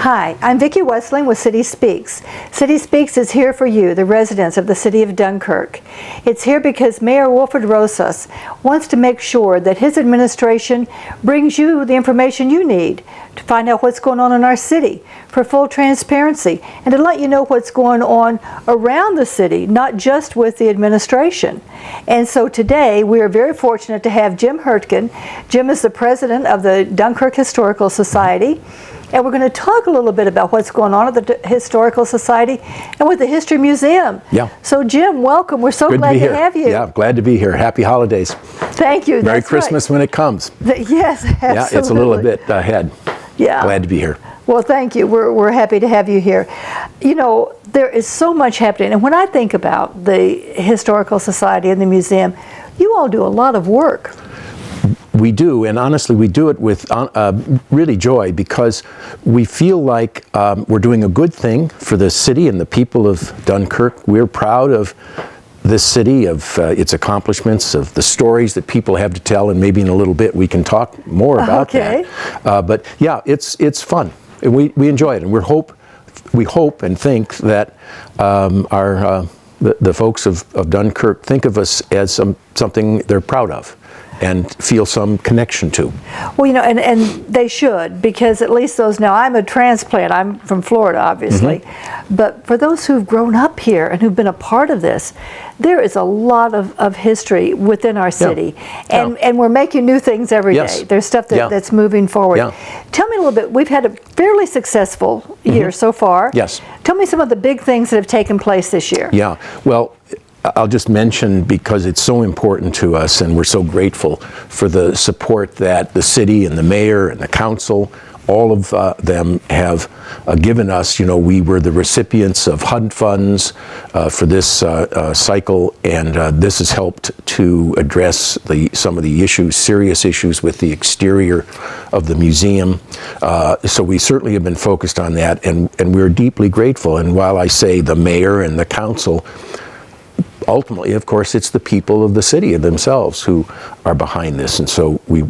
Hi, I'm Vicki Westling with City Speaks. City Speaks is here for you, the residents of the city of Dunkirk. It's here because Mayor Wilfred Rosas wants to make sure that his administration brings you the information you need to find out what's going on in our city, for full transparency, and to let you know what's going on around the city, not just with the administration. And so today we are very fortunate to have Jim Hurtgen. Jim is the president of the Dunkirk Historical Society. And we're going to talk a little bit about what's going on at the Historical Society and with the History Museum. Yeah. So Jim, welcome. We're so glad to have you. Yeah, glad to be here. Happy holidays. Thank you. Merry Christmas when it comes. Yes, absolutely. Yeah, it's a little bit ahead. Yeah. Glad to be here. Well, thank you. We're happy to have you here. You know, there is so much happening. And when I think about the Historical Society and the museum, you all do a lot of work. We do, and honestly, we do it with really joy because we feel like we're doing a good thing for the city and the people of Dunkirk. We're proud of this city, of its accomplishments, of the stories that people have to tell, and maybe in a little bit we can talk more about that. But yeah, it's fun. We enjoy it, and we hope and think that the folks of Dunkirk think of us as something they're proud of and feel some connection to. Well, you know, and they should, because at least those, now I'm a transplant, I'm from Florida, obviously, but for those who've grown up here and who've been a part of this, there is a lot of history within our city, and we're making new things every day. There's stuff that's moving forward. Tell me a little bit, we've had a fairly successful year so far. Yes. Tell me some of the big things that have taken place this year. Yeah, well, I'll just mention, because it's so important to us and we're so grateful for the support that the city and the mayor and the council, all of them have given us. You know, we were the recipients of HUD funds for this cycle, and this has helped to address some of the serious issues with the exterior of the museum. So we certainly have been focused on that, and we're deeply grateful. And while I say the mayor and the council, ultimately, of course, it's the people of the city themselves who are behind this, and so we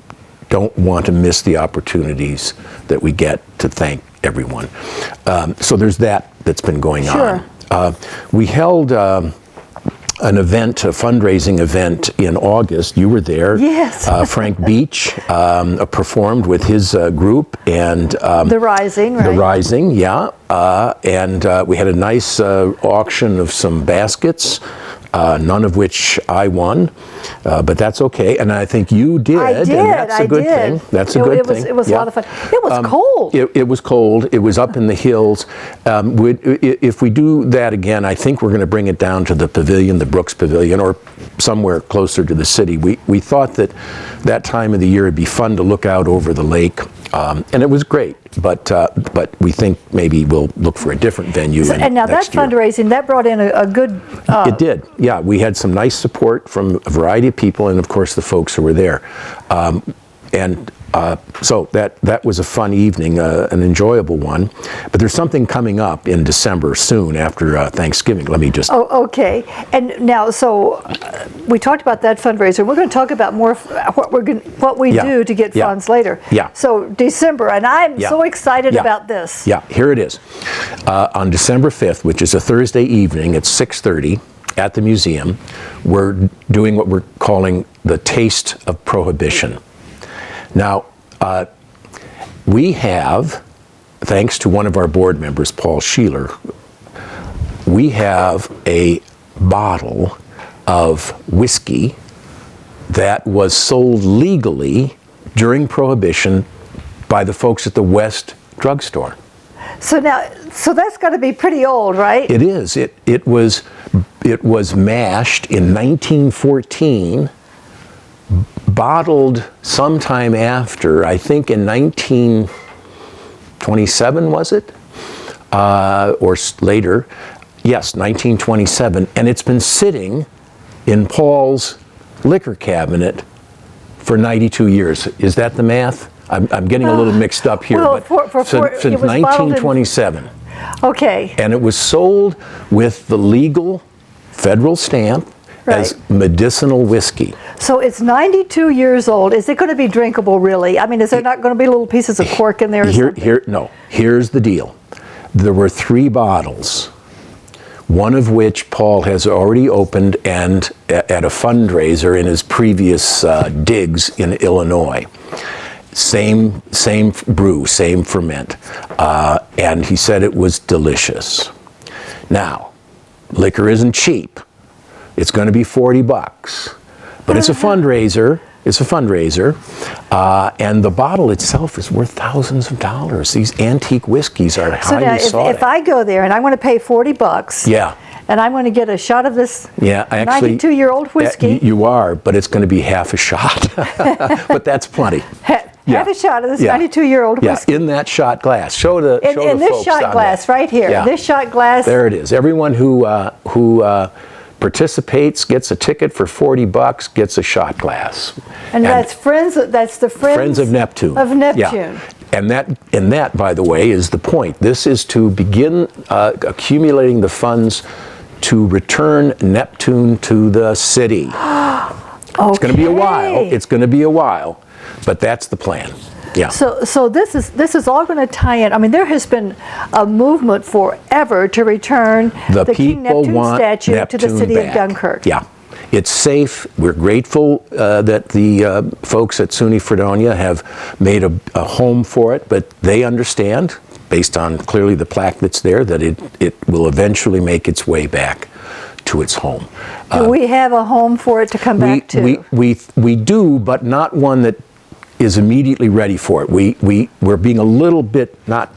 don't want to miss the opportunities that we get to thank everyone. So there's that's been going on. We held an event, a fundraising event in August. You were there. Yes. Frank Beach performed with his group, and The Rising, right? The Rising, yeah. And we had a nice auction of some baskets, none of which I won, but that's okay. And I think you did. I did. And that's a good thing. That's a good thing. It was a lot of fun. It was cold. It was cold. It was up in the hills. If we do that again, I think we're going to bring it down to the pavilion, the Brooks Pavilion, or somewhere closer to the city. We thought that time of the year it'd be fun to look out over the lake, and it was great. But we think maybe we'll look for a different venue. And now that fundraising, that brought in a good. It did. Yeah, we had some nice support from a variety of people, and of course the folks who were there. So that was a fun evening, an enjoyable one. But there's something coming up in December soon after Thanksgiving. Let me just. Oh, okay. And now, so we talked about that fundraiser. We're going to talk about more what we do to get funds later. Yeah. So December, and I'm so excited about this. Yeah, here it is. On December 5th, which is a Thursday evening at 6:30 at the museum, we're doing what we're calling the Taste of Prohibition. Now, we have, thanks to one of our board members, Paul Sheeler, we have a bottle of whiskey that was sold legally during Prohibition by the folks at the West Drugstore. So that's got to be pretty old, right? It is. It was mashed in 1914. Bottled sometime after, I think in 1927, was it? Or later. Yes, 1927. And it's been sitting in Paul's liquor cabinet for 92 years. Is that the math? I'm getting a little mixed up here. Well, but since 1927. Okay. And it was sold with the legal federal stamp as medicinal whiskey. So it's 92 years old. Is it going to be drinkable, really? I mean, is there not going to be little pieces of cork in there or something? No. Here's the deal. There were 3 bottles, one of which Paul has already opened and at a fundraiser in his previous digs in Illinois. Same brew, same ferment. And he said it was delicious. Now, liquor isn't cheap. It's going to be $40, but it's a fundraiser. It's a fundraiser, and the bottle itself is worth thousands of dollars. These antique whiskeys are highly sought after. If I go there and I want to pay $40, yeah, and I want to get a shot of this 92-year-old whiskey, you are, but it's going to be half a shot. But that's plenty. Have a shot of this 92-year-old whiskey. In that shot glass. Show the in this folks shot glass that. right here. Yeah. This shot glass. There it is. Everyone who participates, gets a ticket for $40, gets a shot glass. And that's friends. That's the Friends of Neptune. Of Neptune. Yeah. And that, by the way, is the point. This is to begin accumulating the funds to return Neptune to the city. It's going to be a while. It's going to be a while, but that's the plan. Yeah. So this is all going to tie in. I mean, there has been a movement forever to return the King Neptune statue to the city of Dunkirk. Yeah. It's safe. We're grateful that the folks at SUNY Fredonia have made a home for it, but they understand, based on clearly the plaque that's there, that it will eventually make its way back to its home. Do we have a home for it to come back to? We do, but not one that is immediately ready for it. We're being a little bit not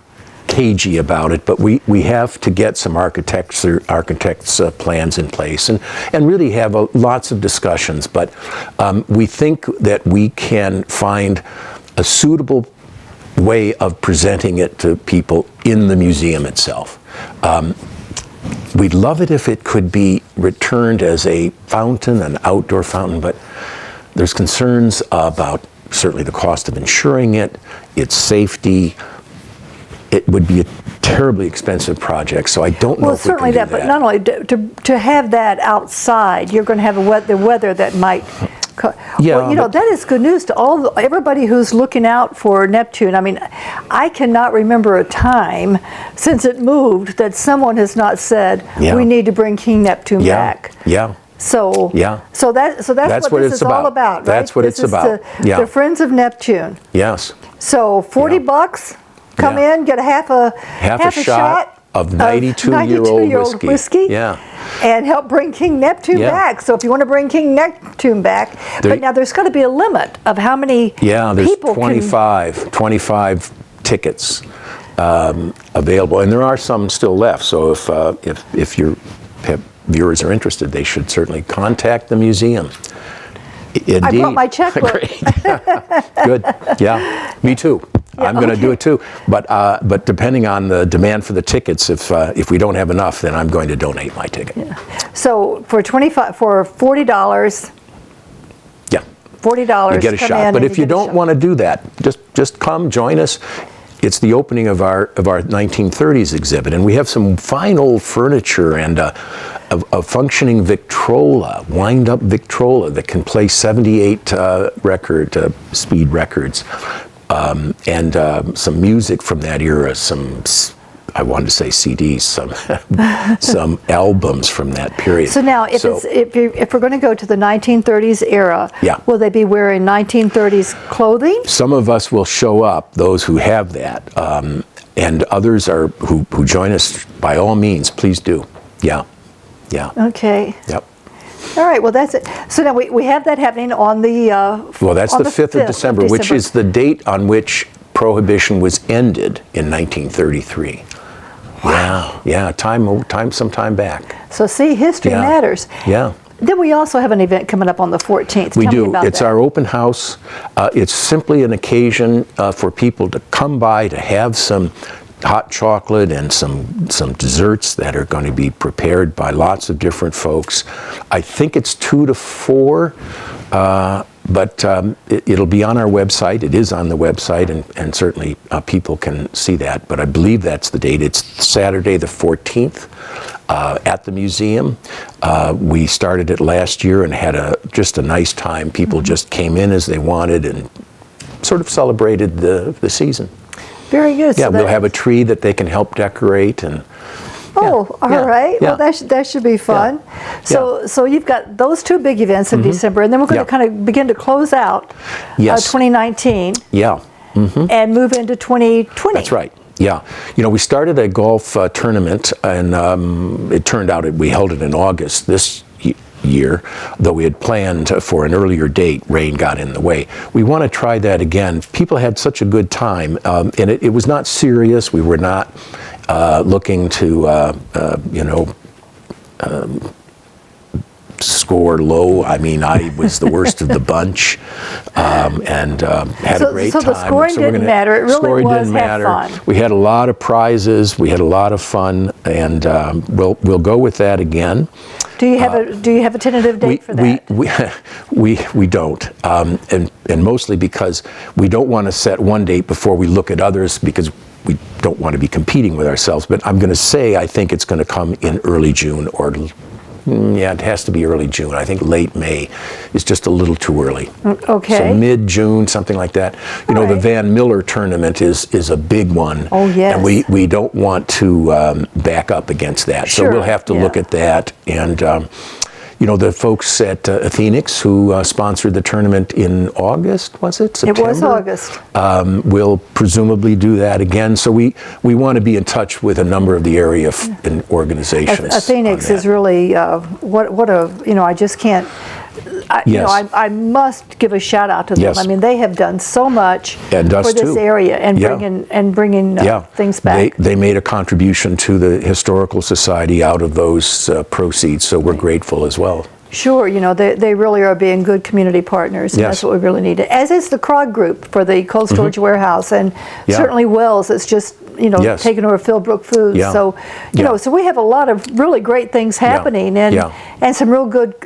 cagey about it, but we have to get some architects' plans in place and really have lots of discussions. But we think that we can find a suitable way of presenting it to people in the museum itself. We'd love it if it could be returned as a fountain, an outdoor fountain, but there's concerns about certainly the cost of insuring it, its safety. It would be a terribly expensive project, so I don't know if we can do that. But not only to have that outside, you're going to have the weather that might. That is good news to everybody who's looking out for Neptune. I mean, I cannot remember a time since it moved that someone has not said we need to bring King Neptune back. Yeah. So that's what this is all about, right? That's what it's about. The Friends of Neptune. Yes. So $40, come in, get a half a shot of 92-year-old whiskey. Yeah. And help bring King Neptune back. So if you want to bring King Neptune back, but now there's got to be a limit of how many people 25 tickets available, and there are some still left. So if your viewers are interested, they should certainly contact the museum. Indeed. I brought my checkbook. Great. Good. Yeah. Me too. Yeah, I'm going to do it too. But depending on the demand for the tickets, if we don't have enough, then I'm going to donate my ticket. Yeah. So for $40. Yeah. $40. You get a shot. But if you don't want to do that, just come join us. It's the opening of our 1930s exhibit, and we have some fine old furniture and a functioning Victrola, wind-up Victrola that can play 78 speed records, and some music from that era. I wanted to say CDs, some albums from that period. So now, if we're going to go to the 1930s era, will they be wearing 1930s clothing? Some of us will show up, those who have that, and others who join us. By all means, please do. Yeah. Okay. Yep. All right. Well, that's it. So now we have that happening on the. Well, that's the 5th of December, which is the date on which Prohibition was ended in 1933. Wow. Yeah, some time back. So see, history matters. Yeah. Then we also have an event coming up on the 14th. We Tell do. me about It's that. our open house. It's simply an occasion for people to come by to have some hot chocolate and some desserts that are going to be prepared by lots of different folks. I think it's 2 to 4. But it'll be on our website. It is on the website, and certainly people can see that. But I believe that's the date. It's Saturday the 14th. at the museum. We started it last year and had just a nice time. People just came in as they wanted and sort of celebrated the season. Very good. Yeah, So we'll have a tree that they can help decorate and. all right. Yeah. Well, that should be fun. So you've got those two big events in December, and then we're going to kind of begin to close out 2019. Yeah. And move into 2020. That's right. Yeah. You know, we started a golf tournament, and it turned out we held it in August this year, though we had planned for an earlier date. Rain got in the way. We want to try that again. People had such a good time, and it was not serious. We were not looking to, score low. I mean, I was the worst of the bunch, and had a great time. So the scoring didn't matter. It really was have fun. We had a lot of prizes. We had a lot of fun, and we'll go with that again. Do you have a tentative date for that? We don't, and mostly because we don't want to set one date before we look at others, because we don't want to be competing with ourselves. But I'm going to say I think it's going to come in early June, or it has to be early June. I think late May is just a little too early. Okay. So mid-June, something like that. You know, the Van Miller tournament is a big one. Oh, yes. And we don't want to back up against that. Sure. So we'll have to look at that. And, the folks at Phoenix who sponsored the tournament in August, was it? September? It was August. We'll presumably do that again. So we want to be in touch with a number of the area and organizations. Phoenix is really, I just can't, I must give a shout out to them. Yes. I mean, they have done so much for us this too. area and bringing things back. They made a contribution to the Historical Society out of those proceeds, so we're grateful as well. Sure, they really are being good community partners, and that's what we really need. As is the Krog Group for the cold storage warehouse, and certainly Wells is just taking over Philbrook Foods. So so we have a lot of really great things happening, and some real good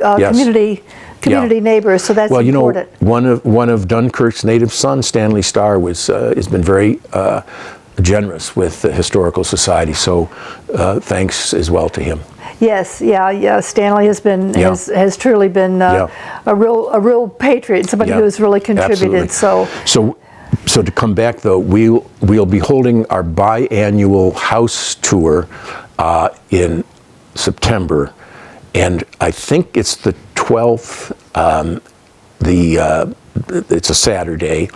community neighbors. So that's important. One of Dunkirk's native sons, Stanley Starr, has been very generous with the Historical Society. So thanks as well to him. Yes, Stanley has truly been a real patriot, somebody who has really contributed. Absolutely. So to come back though, we'll be holding our biannual house tour in September, and I think it's the 12th. It's a Saturday.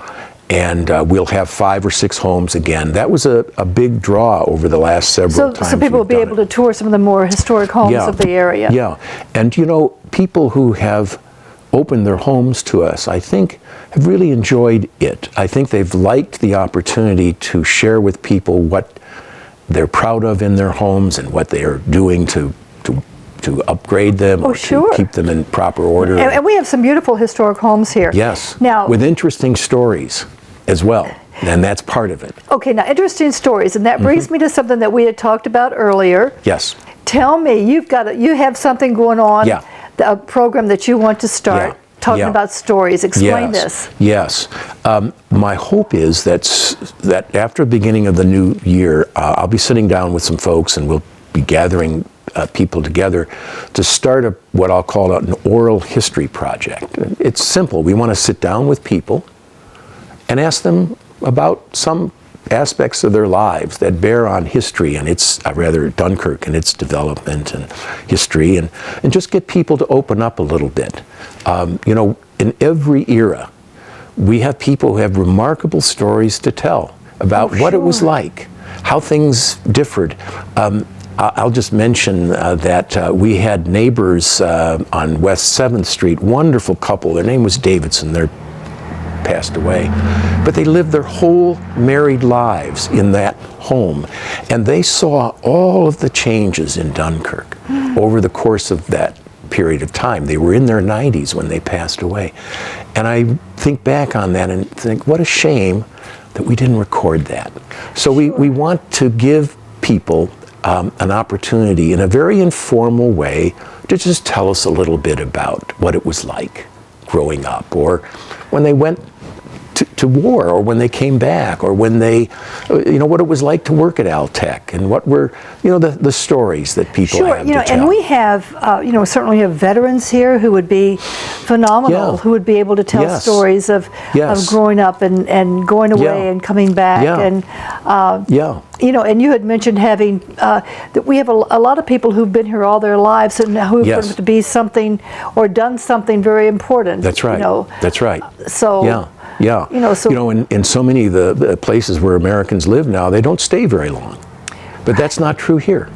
And we'll have 5 or 6 homes again. That was a big draw over the last several times. So people will be able to tour some of the more historic homes of the area. Yeah, and people who have opened their homes to us, I think, have really enjoyed it. I think they've liked the opportunity to share with people what they're proud of in their homes and what they are doing to upgrade them or to keep them in proper order. And we have some beautiful historic homes here. Yes, now, with interesting stories as well, and that's part of it. Okay, now interesting stories, and that brings me to something that we had talked about earlier. Yes. Tell me, you have something going on, a program that you want to start, talking about stories. Explain this. Yes. My hope is that after the beginning of the new year, I'll be sitting down with some folks, and we'll be gathering people together to start what I'll call an oral history project. It's simple. We want to sit down with people and ask them about some aspects of their lives that bear on history and Dunkirk and its development and history, and just get people to open up a little bit. In every era, we have people who have remarkable stories to tell about what it was like, how things differed. I'll just mention that we had neighbors on West 7th Street, wonderful couple. Their name was Davidson. They're passed away. But they lived their whole married lives in that home. And they saw all of the changes in Dunkirk over the course of that period of time. They were in their 90s when they passed away. And I think back on that and think, what a shame that we didn't record that. So we want to give people an opportunity in a very informal way to just tell us a little bit about what it was like growing up, or when they went to war, or when they came back, or when they, what it was like to work at Altec, and what were, the stories that people have to tell. And we have, certainly have veterans here who would be phenomenal, who would be able to tell stories of growing up and going away and coming back. And, and you had mentioned having, that we have a lot of people who've been here all their lives and who've proven to be something or done something very important. That's right. That's right. So, in so many of the places where Americans live now, they don't stay very long. But that's not true here.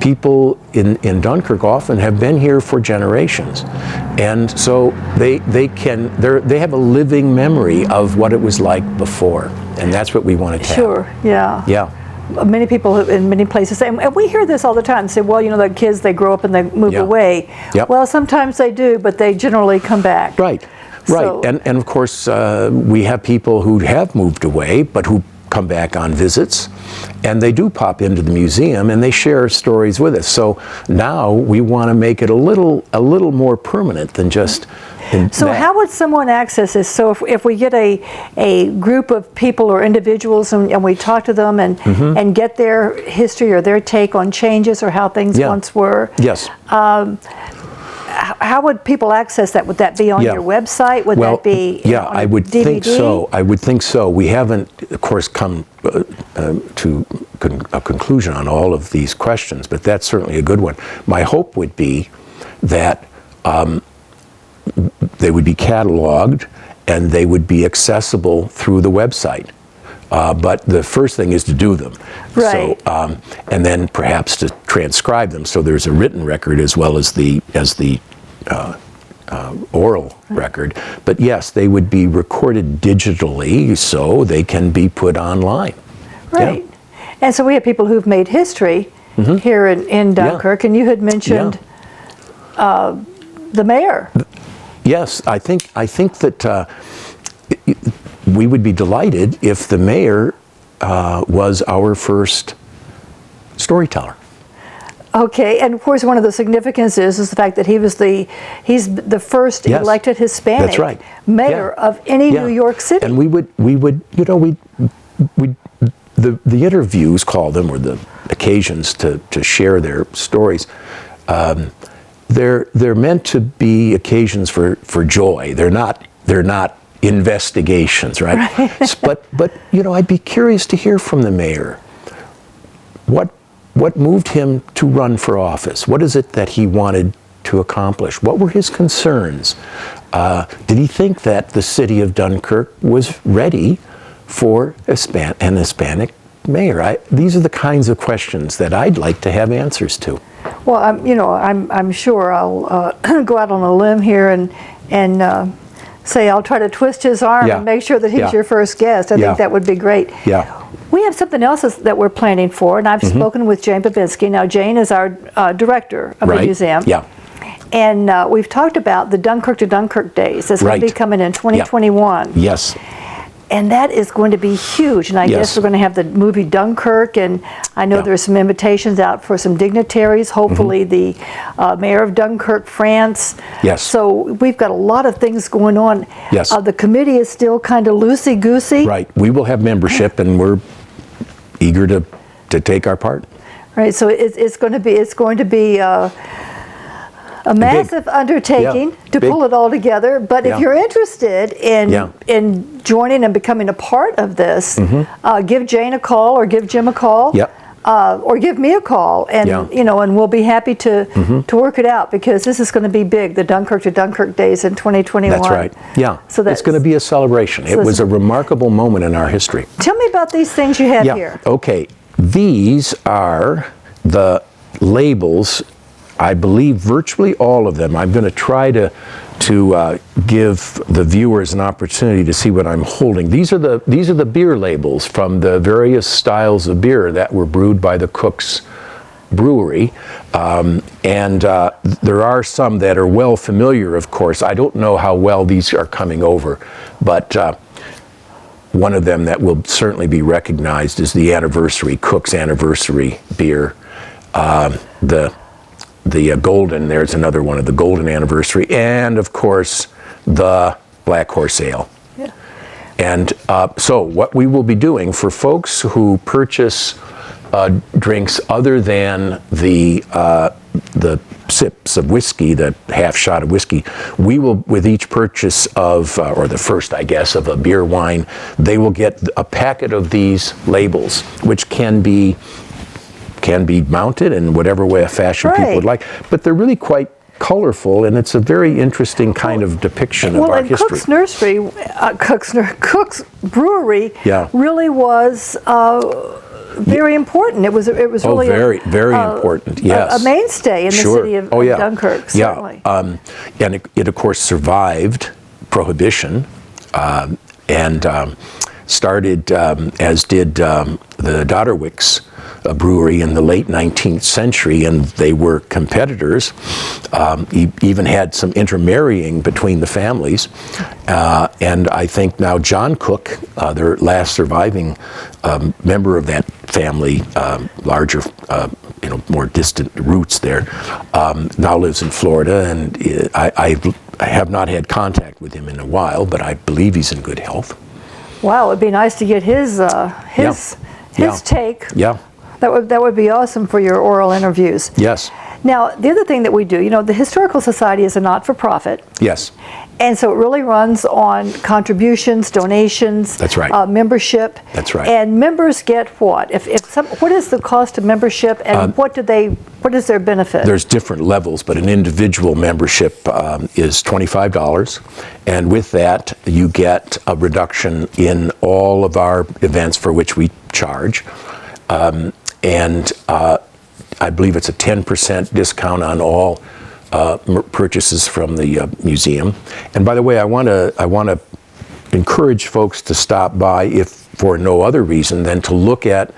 People in Dunkirk often have been here for generations, and so they have a living memory of what it was like before, and that's what we want to tell. Sure. Yeah. Many people in many places say, and we hear this all the time, say, well, the kids, they grow up and they move away. Well, sometimes they do, but they generally come back. Right. So, and of course, we have people who have moved away, but who come back on visits, and they do pop into the museum and they share stories with us. So now we want to make it a little more permanent than just. So how would someone access this? So if we get a group of people or individuals and we talk to them and get their history or their take on changes or how things once were. Yes. How would people access that? Would that be on your website? Would that be on I would DVD? think so. I would think so. We haven't, of course, come to a conclusion on all of these questions, but that's certainly a good one. My hope would be that they would be cataloged and they would be accessible through the website. But the first thing is to do them. Right. So, and then perhaps to transcribe them so there's a written record as well as the oral record. But yes, they would be recorded digitally so they can be put online. Right. Yeah. And so we have people who've made history here in Dunkirk, and you had mentioned the mayor. Yes, I think that we would be delighted if the mayor was our first storyteller. Okay, and of course one of the significances is the fact that he's the first elected Hispanic mayor of any New York city. And we would the interviews, call them, or the occasions to share their stories, they're meant to be occasions for joy. They're not investigations, right? But I'd be curious to hear from the mayor. What moved him to run for office? What is it that he wanted to accomplish? What were his concerns? Did he think that the city of Dunkirk was ready for an Hispanic mayor? These are the kinds of questions that I'd like to have answers to. Well, I'm sure I'll go out on a limb here and say I'll try to twist his arm and make sure that he's your first guest. I think that would be great. Yeah. We have something else that we're planning for, and I've spoken with Jane Babinski. Now, Jane is our director of the museum. Yeah. And we've talked about the Dunkirk Days. That's going to be coming in 2021. Yes. And that is going to be huge. And I guess we're going to have the movie Dunkirk, and I know there's some invitations out for some dignitaries, hopefully the mayor of Dunkirk, France. Yes. So we've got a lot of things going on. Yes. The committee is still kind of loosey-goosey. Right. We will have membership, and we're eager to take our part. Right. So it's going to be a massive undertaking to pull it all together. But if you're interested in joining and becoming a part of this, give Jane a call or give Jim a call. Or give me a call, and and we'll be happy to work it out, because this is going to be big. The Dunkirk to Dunkirk Days in 2021. That's right. Yeah. So it's going to be a celebration. It was a remarkable moment in our history. Tell me about these things you have here. Okay. These are the labels. I believe virtually all of them. I'm going to try to give the viewers an opportunity to see what I'm holding. These are the beer labels from the various styles of beer that were brewed by the Cook's Brewery, and there are some that are well familiar. Of course, I don't know how well these are coming over, but one of them that will certainly be recognized is the Cook's Anniversary beer. The Golden, there's another one of the Golden Anniversary, and of course the Black Horse Ale. And so what we will be doing for folks who purchase drinks other than the sips of whiskey, the half shot of whiskey, we will, with each purchase of, or the first, I guess, of a beer wine, they will get a packet of these labels, which can be mounted in whatever way a fashion people would like. But they're really quite colorful, and it's a very interesting kind of depiction of our history. Cook's Nursery, Cook's Brewery really was very important. It was really very important. Yes, a mainstay in the city of Dunkirk. Certainly. And it of course survived Prohibition, and started as did the Dodderwick's brewery in the late 19th century, and they were competitors. Even had some intermarrying between the families, and I think now John Cook, their last surviving member of that family, larger, more distant roots there, now lives in Florida, and I have not had contact with him in a while, but I believe he's in good health. Wow, it'd be nice to get his take. Yeah. That would be awesome for your oral interviews. Yes. Now, the other thing that we do, the Historical Society is a not-for-profit. Yes. And so it really runs on contributions, donations. That's right. Membership. That's right. And members get what? What is the cost of membership, and what is their benefit? There's different levels, but an individual membership is $25, and with that you get a reduction in all of our events for which we charge. And I believe it's a 10% discount on all purchases from the museum. And by the way, I want to encourage folks to stop by, if for no other reason than to look at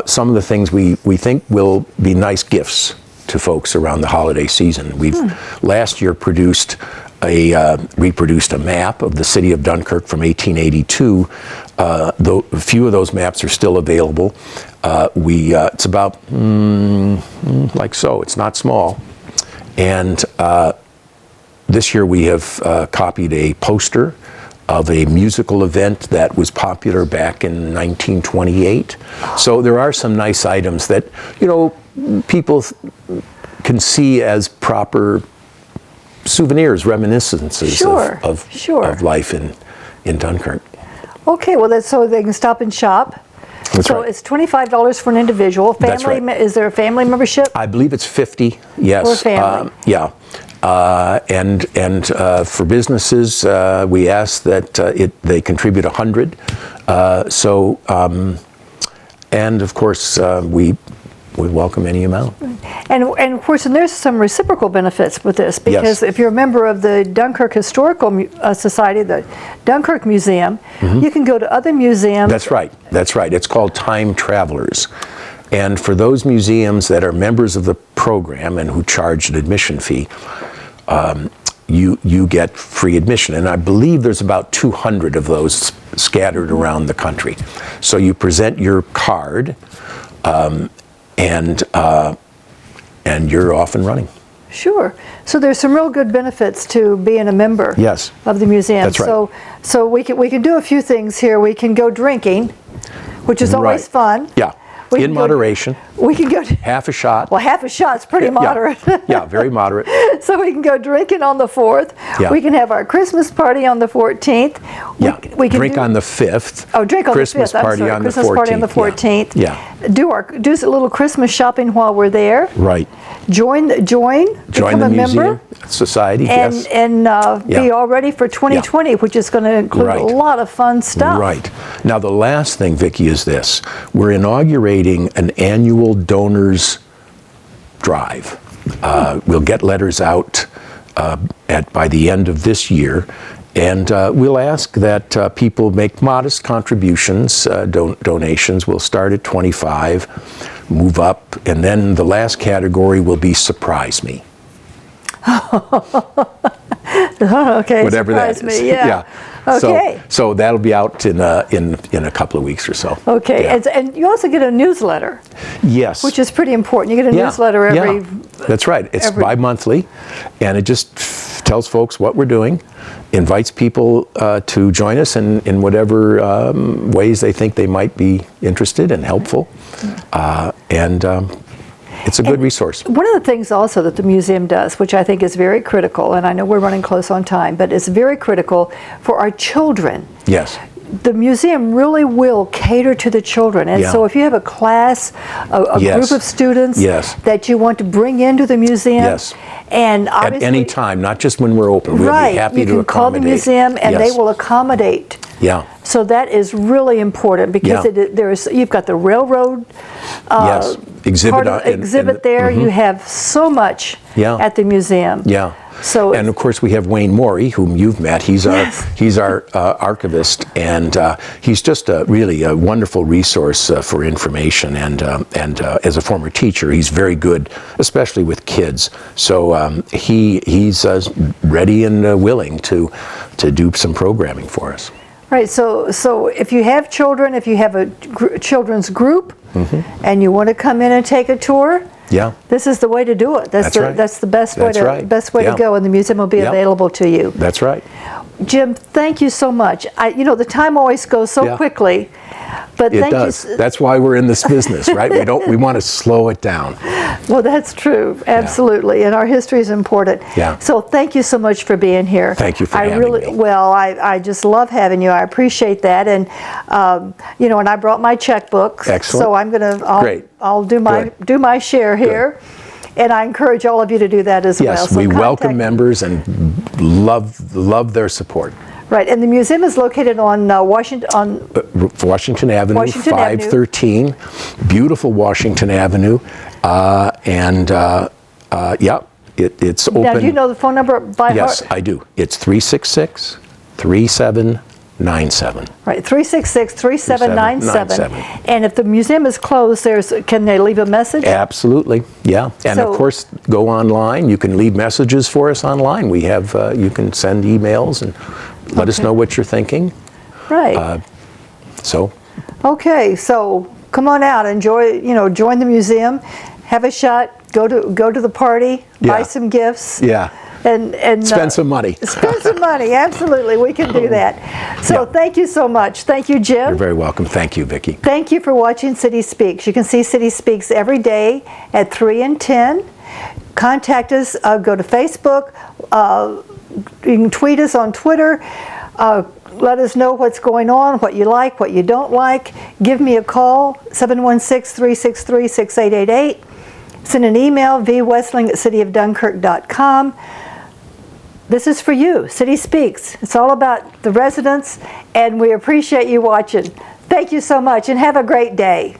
some of the things we think will be nice gifts to folks around the holiday season. We've last year reproduced a map of the city of Dunkirk from 1882. Though a few of those maps are still available. It's about like so. It's not small. And this year we have copied a poster of a musical event that was popular back in 1928. So there are some nice items that people can see as proper souvenirs, reminiscences of life in Dunkirk. Okay, well, so they can stop and shop. That's so right. It's $25 for an individual. That's right. Is there a family membership? I believe it's $50. Yes. For family. Yeah. And for businesses, we ask that they contribute $100. And of course we welcome any amount. And of course, there's some reciprocal benefits with this, because if you're a member of the Dunkirk Historical Society, the Dunkirk Museum, you can go to other museums. That's right. It's called Time Travelers. And for those museums that are members of the program and who charge an admission fee, you get free admission. And I believe there's about 200 of those scattered around the country. So you present your card, and you're off and running. Sure. So there's some real good benefits to being a member of the museum. That's right. So we can do a few things here. We can go drinking, which is always fun. Yeah. In moderation. We can go to half a shot. Well, half a shot's pretty moderate. Yeah, very moderate. So we can go drinking on the 4th. Yeah. We can have our Christmas party on the 14th. We can drink on the 5th. Oh, drink on Christmas the 5th. Party on Christmas the 14th. Party on the 14th. Yeah. Do a little Christmas shopping while we're there. Right. Join become the a museum member. Society. And be all ready for 2020, which is going to include a lot of fun stuff. Right. Now the last thing, Vicki, is this: we're inaugurating an annual donors drive. We'll get letters out by the end of this year, and we'll ask that people make modest contributions. Donations will start at $25, move up, and then the last category will be surprise me. Okay, whatever that is. Yeah. Okay. So that'll be out in a couple of weeks or so. Okay. Yeah. And you also get a newsletter. Yes. Which is pretty important. You get a newsletter every. That's right. It's bi-monthly, and it just tells folks what we're doing, invites people to join us in whatever ways they think they might be interested and helpful. And it's a good resource. One of the things also that the museum does, which I think is very critical, and I know we're running close on time, but it's very critical for our children. Yes. The museum really will cater to the children. And Yeah. so if you have a class, a Yes. group of students Yes. that you want to bring into the museum, Yes. and At obviously, any time, not just when we're open. We'll right, be happy you to can accommodate. call the museum and Yes. they will accommodate. Yeah. So that is really important because Yeah. you've got the railroad Yes. Exhibit exhibit there. You have so much Yeah. at the museum. Yeah. So and of course we have Wayne Morey, whom you've met. He's Yes. our archivist, and he's just really a wonderful resource for information. And as a former teacher, he's very good, especially with kids. So he's ready and willing to do some programming for us. Right, so if you have children, if you have a children's group, and you want to come in and take a tour, Yeah. this is the way to do it. That's right. That's the best way That's to right. to go, and the museum will be Yeah. available to you. That's right. Jim, thank you so much. The time always goes so Yeah. quickly, but It thank does. you. That's why we're in this business, right? We want to slow it down. Well, that's true, absolutely, and our history is important. Yeah. So thank you so much for being here. Thank you for I having really, me. Well, I just love having you. I appreciate that, and and I brought my checkbook. Excellent. So I'm gonna. Great. I'll do my share here, and I encourage all of you to do that as well. Yes, So we contact welcome me. members and love their support. Right, and the museum is located on Washington Washington Avenue, Washington Avenue. 513, beautiful Washington Avenue, it's open. Now, do you know the phone number by Yes, heart? I do. It's 366-3797. Right, 366-3797. 3797. And if the museum is closed, can they leave a message? Absolutely, yeah. And So- of course, go online. You can leave messages for us online. We have, you can send emails and let us know what you're thinking. Right. So, Okay, so come on out, enjoy, join the museum, have a shot, go to the party, buy Yeah. some gifts. yeah, And spend some money. Spend some money, absolutely, we can do that. So Yeah. thank you so much. Thank you, Jim. You're very welcome. Thank you, Vicki. Thank you for watching City Speaks. You can see City Speaks every day at 3 and 10. Contact us, go to Facebook, you can tweet us on Twitter. Let us know what's going on, what you like, what you don't like. Give me a call, 716-363-6888. Send an email, vwestling@cityofdunkirk.com. This is for you, City Speaks. It's all about the residents, and we appreciate you watching. Thank you so much, and have a great day.